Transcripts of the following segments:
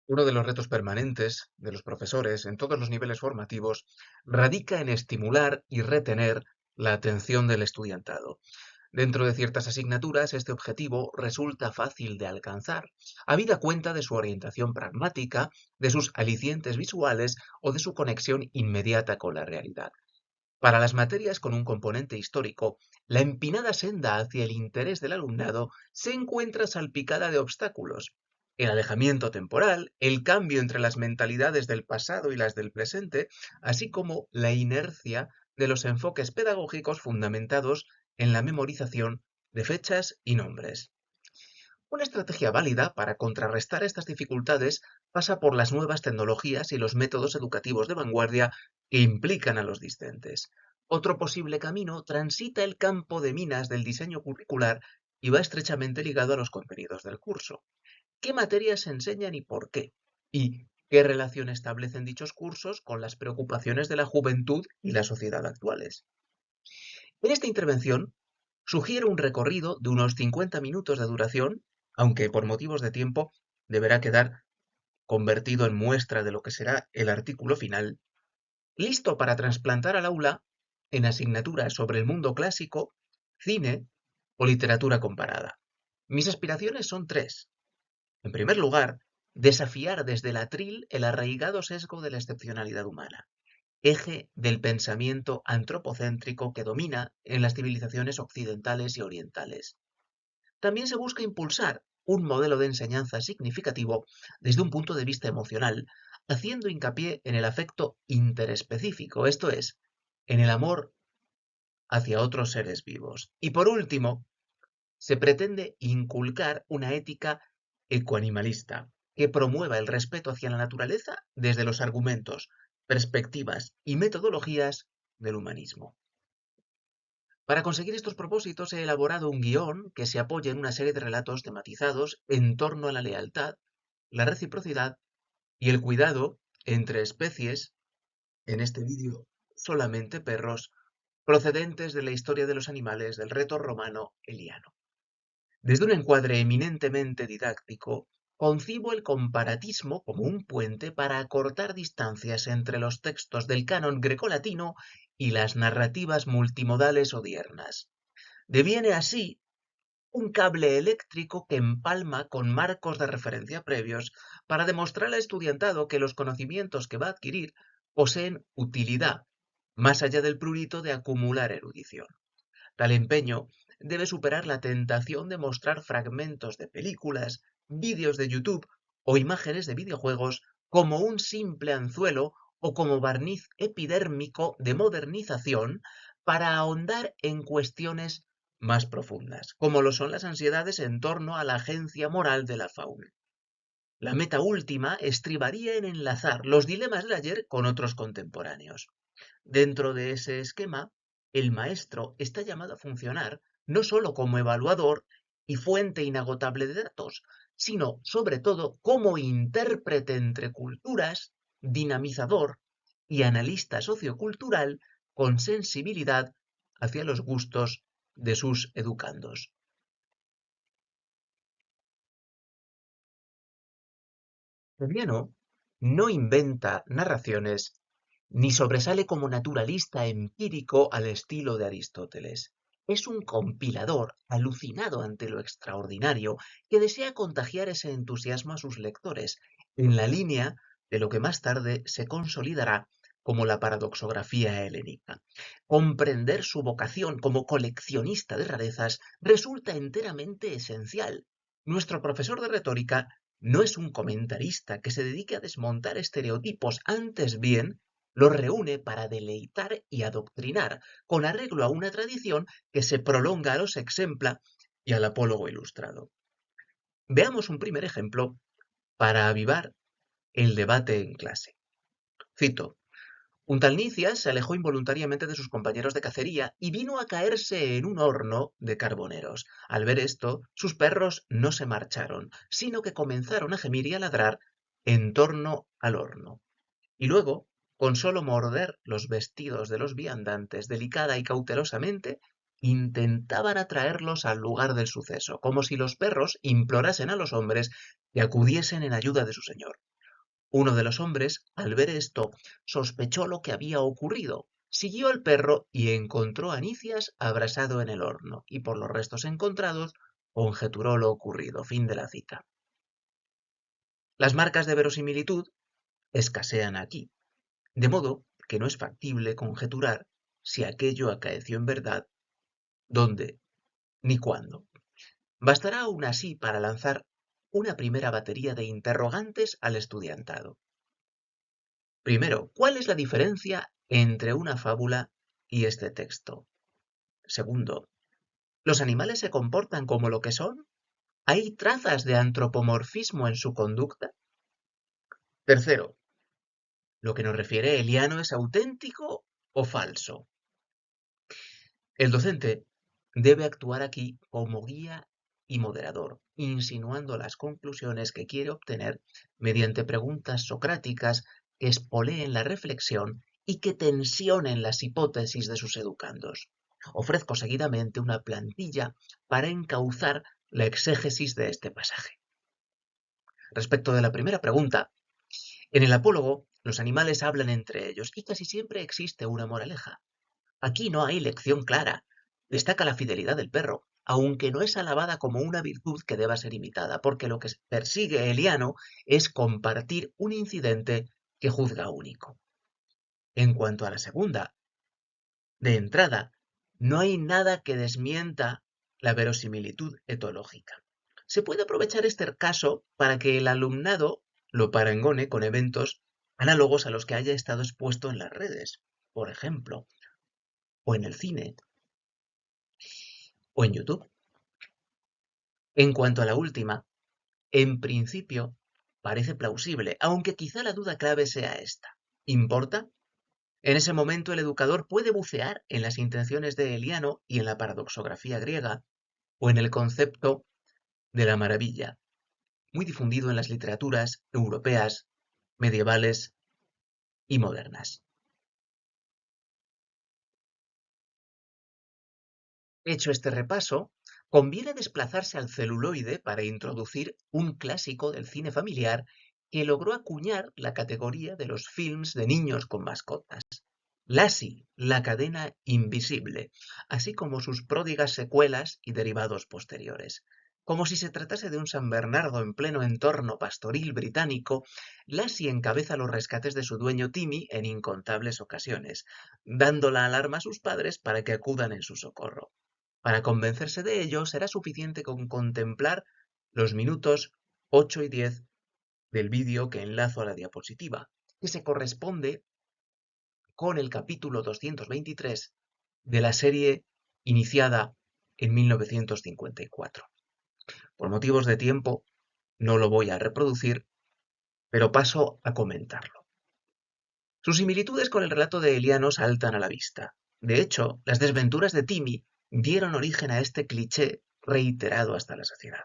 Uno de los retos permanentes de los profesores en todos los niveles formativos radica en estimular y retener la atención del estudiantado. Dentro de ciertas asignaturas, este objetivo resulta fácil de alcanzar, habida cuenta de su orientación pragmática, de sus alicientes visuales o de su conexión inmediata con la realidad. Para las materias con un componente histórico, la empinada senda hacia el interés del alumnado se encuentra salpicada de obstáculos. El alejamiento temporal, el cambio entre las mentalidades del pasado y las del presente, así como la inercia de los enfoques pedagógicos fundamentados en la memorización de fechas y nombres. Una estrategia válida para contrarrestar estas dificultades pasa por las nuevas tecnologías y los métodos educativos de vanguardia que implican a los discentes. Otro posible camino transita el campo de minas del diseño curricular y va estrechamente ligado a los contenidos del curso. ¿Qué materias se enseñan y por qué? ¿Y qué relación establecen dichos cursos con las preocupaciones de la juventud y la sociedad actuales? En esta intervención sugiero un recorrido de unos 50 minutos de duración, aunque por motivos de tiempo deberá quedar convertido en muestra de lo que será el artículo final, listo para trasplantar al aula en asignaturas sobre el mundo clásico, cine o literatura comparada. Mis aspiraciones son tres. En primer lugar, desafiar desde el atril el arraigado sesgo de la excepcionalidad humana, eje del pensamiento antropocéntrico que domina en las civilizaciones occidentales y orientales. También se busca impulsar un modelo de enseñanza significativo desde un punto de vista emocional, haciendo hincapié en el afecto interespecífico, esto es, en el amor hacia otros seres vivos. Y por último, se pretende inculcar una ética ecoanimalista que promueva el respeto hacia la naturaleza desde los argumentos, perspectivas y metodologías del humanismo. Para conseguir estos propósitos he elaborado un guión que se apoya en una serie de relatos tematizados en torno a la lealtad, la reciprocidad y el cuidado entre especies, en este vídeo solamente perros, procedentes de la historia de los animales del reto romano eliano. Desde un encuadre eminentemente didáctico, concibo el comparatismo como un puente para acortar distancias entre los textos del canon grecolatino y las narrativas multimodales odiernas. Deviene así un cable eléctrico que empalma con marcos de referencia previos para demostrar al estudiantado que los conocimientos que va a adquirir poseen utilidad, más allá del prurito de acumular erudición. Tal empeño debe superar la tentación de mostrar fragmentos de películas, vídeos de YouTube o imágenes de videojuegos como un simple anzuelo o como barniz epidérmico de modernización para ahondar en cuestiones más profundas, como lo son las ansiedades en torno a la agencia moral de la fauna. La meta última estribaría en enlazar los dilemas del ayer con otros contemporáneos. Dentro de ese esquema, el maestro está llamado a funcionar no solo como evaluador y fuente inagotable de datos, sino sobre todo como intérprete entre culturas, dinamizador y analista sociocultural con sensibilidad hacia los gustos de sus educandos. Fabiano no inventa narraciones ni sobresale como naturalista empírico al estilo de Aristóteles. Es un compilador alucinado ante lo extraordinario que desea contagiar ese entusiasmo a sus lectores, en la línea de lo que más tarde se consolidará como la paradoxografía helénica. Comprender su vocación como coleccionista de rarezas resulta enteramente esencial. Nuestro profesor de retórica no es un comentarista que se dedique a desmontar estereotipos, antes bien los reúne para deleitar y adoctrinar, con arreglo a una tradición que se prolonga a los exempla y al apólogo ilustrado. Veamos un primer ejemplo para avivar el debate en clase. Cito: un tal Nicias se alejó involuntariamente de sus compañeros de cacería y vino a caerse en un horno de carboneros. Al ver esto, sus perros no se marcharon, sino que comenzaron a gemir y a ladrar en torno al horno. Y luego, con solo morder los vestidos de los viandantes delicada y cautelosamente, intentaban atraerlos al lugar del suceso, como si los perros implorasen a los hombres que acudiesen en ayuda de su señor. Uno de los hombres, al ver esto, sospechó lo que había ocurrido. Siguió al perro y encontró a Nicias abrasado en el horno, y por los restos encontrados conjeturó lo ocurrido. Fin de la cita. Las marcas de verosimilitud escasean aquí, de modo que no es factible conjeturar si aquello acaeció en verdad, dónde ni cuándo. Bastará aún así para lanzar una primera batería de interrogantes al estudiantado. Primero, ¿cuál es la diferencia entre una fábula y este texto? Segundo, ¿los animales se comportan como lo que son? ¿Hay trazas de antropomorfismo en su conducta? Tercero, ¿lo que nos refiere Eliano es auténtico o falso? El docente debe actuar aquí como guía y moderador, insinuando las conclusiones que quiere obtener mediante preguntas socráticas que espoleen la reflexión y que tensionen las hipótesis de sus educandos. Ofrezco seguidamente una plantilla para encauzar la exégesis de este pasaje. Respecto de la primera pregunta, en el apólogo los animales hablan entre ellos y casi siempre existe una moraleja. Aquí no hay lección clara. Destaca la fidelidad del perro, aunque no es alabada como una virtud que deba ser imitada, porque lo que persigue Eliano es compartir un incidente que juzga único. En cuanto a la segunda, de entrada, no hay nada que desmienta la verosimilitud etológica. Se puede aprovechar este caso para que el alumnado lo parangone con eventos análogos a los que haya estado expuesto en las redes, por ejemplo, o en el cine, o en YouTube. En cuanto a la última, en principio parece plausible, aunque quizá la duda clave sea esta. ¿Importa? En ese momento el educador puede bucear en las intenciones de Eliano y en la paradoxografía griega, o en el concepto de la maravilla, muy difundido en las literaturas europeas, medievales y modernas. Hecho este repaso, conviene desplazarse al celuloide para introducir un clásico del cine familiar que logró acuñar la categoría de los films de niños con mascotas. Lassie, la cadena invisible, así como sus pródigas secuelas y derivados posteriores. Como si se tratase de un San Bernardo en pleno entorno pastoril británico, Lassie encabeza los rescates de su dueño Timmy en incontables ocasiones, dando la alarma a sus padres para que acudan en su socorro. Para convencerse de ello, será suficiente con contemplar los minutos 8 y 10 del vídeo que enlazo a la diapositiva, que se corresponde con el capítulo 223 de la serie iniciada en 1954. Por motivos de tiempo, no lo voy a reproducir, pero paso a comentarlo. Sus similitudes con el relato de Eliano saltan a la vista. De hecho, las desventuras de Timmy dieron origen a este cliché reiterado hasta la saciedad.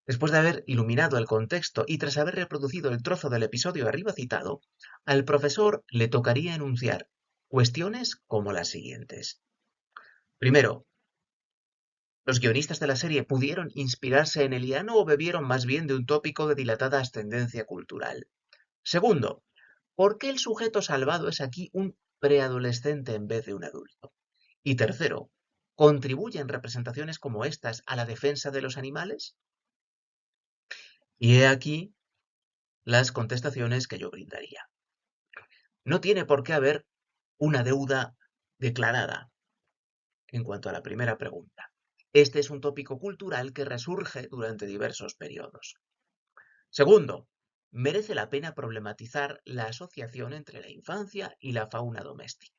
Después de haber iluminado el contexto y tras haber reproducido el trozo del episodio arriba citado, al profesor le tocaría enunciar cuestiones como las siguientes. Primero, ¿los guionistas de la serie pudieron inspirarse en Eliano o bebieron más bien de un tópico de dilatada ascendencia cultural? Segundo, ¿por qué el sujeto salvado es aquí un preadolescente en vez de un adulto? Y tercero, ¿contribuyen representaciones como estas a la defensa de los animales? Y he aquí las contestaciones que yo brindaría. No tiene por qué haber una deuda declarada en cuanto a la primera pregunta. Este es un tópico cultural que resurge durante diversos periodos. Segundo, merece la pena problematizar la asociación entre la infancia y la fauna doméstica.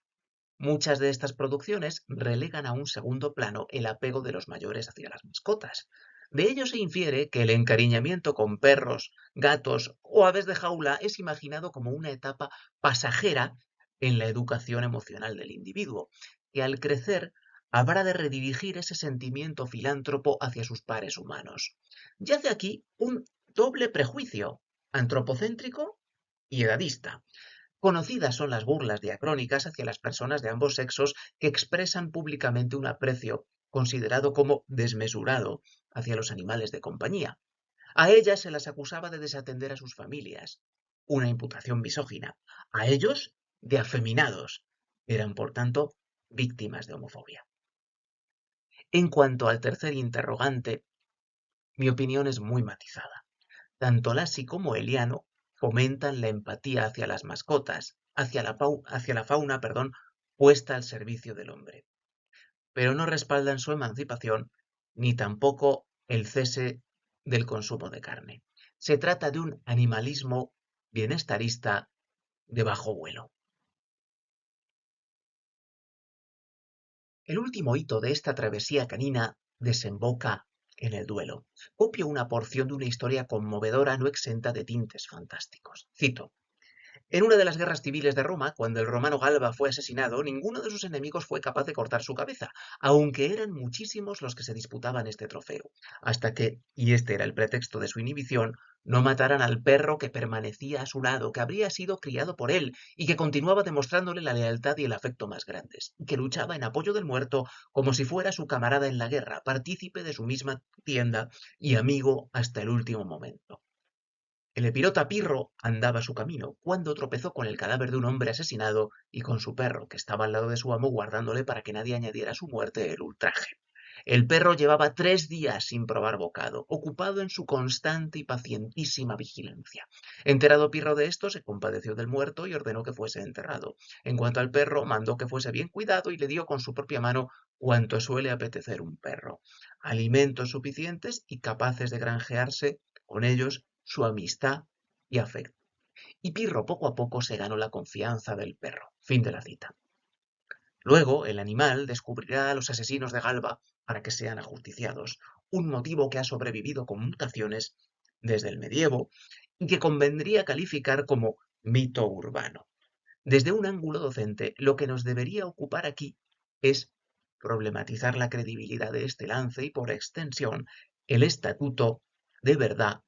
Muchas de estas producciones relegan a un segundo plano el apego de los mayores hacia las mascotas. De ello se infiere que el encariñamiento con perros, gatos o aves de jaula es imaginado como una etapa pasajera en la educación emocional del individuo, que al crecer habrá de redirigir ese sentimiento filántropo hacia sus pares humanos. Yace aquí un doble prejuicio, antropocéntrico y edadista. Conocidas son las burlas diacrónicas hacia las personas de ambos sexos que expresan públicamente un aprecio considerado como desmesurado hacia los animales de compañía. A ellas se las acusaba de desatender a sus familias. una imputación misógina. A ellos, de afeminados. Eran, por tanto, víctimas de homofobia. En cuanto al tercer interrogante, mi opinión es muy matizada. Tanto Lassi como Eliano fomentan la empatía hacia las mascotas, hacia la fauna, puesta al servicio del hombre, pero no respaldan su emancipación ni tampoco el cese del consumo de carne. Se trata de un animalismo bienestarista de bajo vuelo. El último hito de esta travesía canina desemboca en el duelo. Copio una porción de una historia conmovedora no exenta de tintes fantásticos. Cito: en una de las guerras civiles de Roma, cuando el romano Galba fue asesinado, ninguno de sus enemigos fue capaz de cortar su cabeza, aunque eran muchísimos los que se disputaban este trofeo, hasta que, y este era el pretexto de su inhibición, no mataran al perro que permanecía a su lado, que habría sido criado por él y que continuaba demostrándole la lealtad y el afecto más grandes, y que luchaba en apoyo del muerto como si fuera su camarada en la guerra, partícipe de su misma tienda y amigo hasta el último momento. El epirota Pirro andaba su camino, cuando tropezó con el cadáver de un hombre asesinado y con su perro, que estaba al lado de su amo guardándole para que nadie añadiera a su muerte el ultraje. El perro llevaba 3 días sin probar bocado, ocupado en su constante y pacientísima vigilancia. Enterado Pirro de esto, se compadeció del muerto y ordenó que fuese enterrado. En cuanto al perro, mandó que fuese bien cuidado y le dio con su propia mano cuanto suele apetecer un perro: alimentos suficientes y capaces de granjearse con ellos su amistad y afecto. Y Pirro poco a poco se ganó la confianza del perro. Fin de la cita. Luego, el animal descubrirá a los asesinos de Galba para que sean ajusticiados, un motivo que ha sobrevivido con mutaciones desde el medievo y que convendría calificar como mito urbano. Desde un ángulo docente, lo que nos debería ocupar aquí es problematizar la credibilidad de este lance y, por extensión, el estatuto de verdad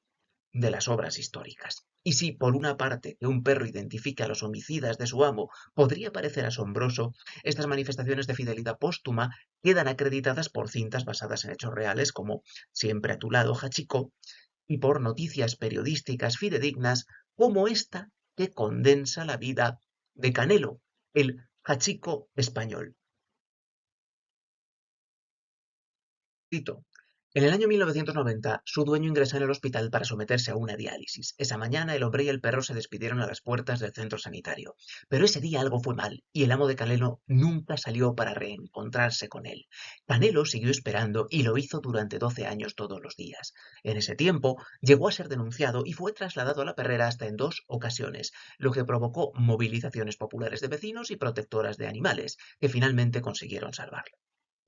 de las obras históricas. Y si, por una parte, que un perro identifique a los homicidas de su amo podría parecer asombroso, estas manifestaciones de fidelidad póstuma quedan acreditadas por cintas basadas en hechos reales como Siempre a tu lado, Hachiko, y por noticias periodísticas fidedignas como esta que condensa la vida de Canelo, el Hachiko español. Cito: en el año 1990, su dueño ingresó en el hospital para someterse a una diálisis. Esa mañana, el hombre y el perro se despidieron a las puertas del centro sanitario. Pero ese día algo fue mal, y el amo de Canelo nunca salió para reencontrarse con él. Canelo siguió esperando y lo hizo durante 12 años todos los días. En ese tiempo, llegó a ser denunciado y fue trasladado a la perrera hasta en 2 ocasiones, lo que provocó movilizaciones populares de vecinos y protectoras de animales, que finalmente consiguieron salvarlo.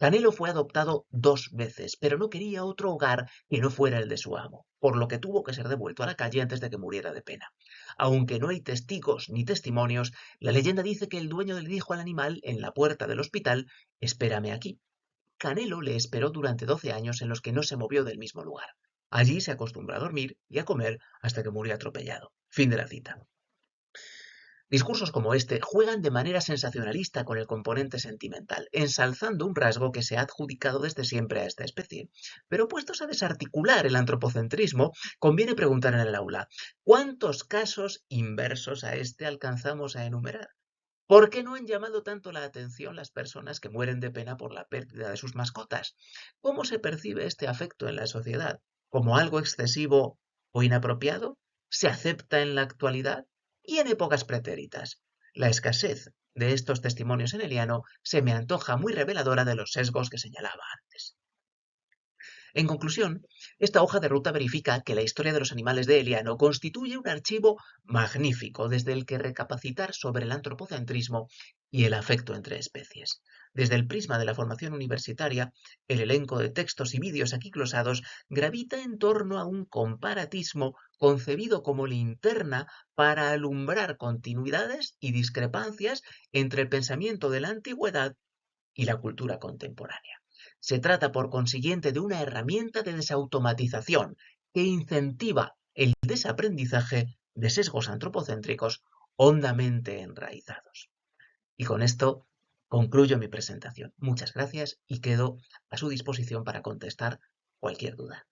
Canelo fue adoptado 2 veces, pero no quería otro hogar que no fuera el de su amo, por lo que tuvo que ser devuelto a la calle antes de que muriera de pena. Aunque no hay testigos ni testimonios, la leyenda dice que el dueño le dijo al animal en la puerta del hospital: espérame aquí. Canelo le esperó durante 12 años en los que no se movió del mismo lugar. Allí se acostumbró a dormir y a comer hasta que murió atropellado. Fin de la cita. Discursos como este juegan de manera sensacionalista con el componente sentimental, ensalzando un rasgo que se ha adjudicado desde siempre a esta especie. Pero puestos a desarticular el antropocentrismo, conviene preguntar en el aula: ¿cuántos casos inversos a este alcanzamos a enumerar? ¿Por qué no han llamado tanto la atención las personas que mueren de pena por la pérdida de sus mascotas? ¿Cómo se percibe este afecto en la sociedad? ¿Como algo excesivo o inapropiado? ¿Se acepta en la actualidad y en épocas pretéritas? La escasez de estos testimonios en Eliano se me antoja muy reveladora de los sesgos que señalaba antes. En conclusión, esta hoja de ruta verifica que la historia de los animales de Eliano constituye un archivo magnífico desde el que recapacitar sobre el antropocentrismo y el afecto entre especies. Desde el prisma de la formación universitaria, el elenco de textos y vídeos aquí glosados gravita en torno a un comparatismo concebido como linterna para alumbrar continuidades y discrepancias entre el pensamiento de la antigüedad y la cultura contemporánea. Se trata, por consiguiente, de una herramienta de desautomatización que incentiva el desaprendizaje de sesgos antropocéntricos hondamente enraizados. Y con esto concluyo mi presentación. Muchas gracias y quedo a su disposición para contestar cualquier duda.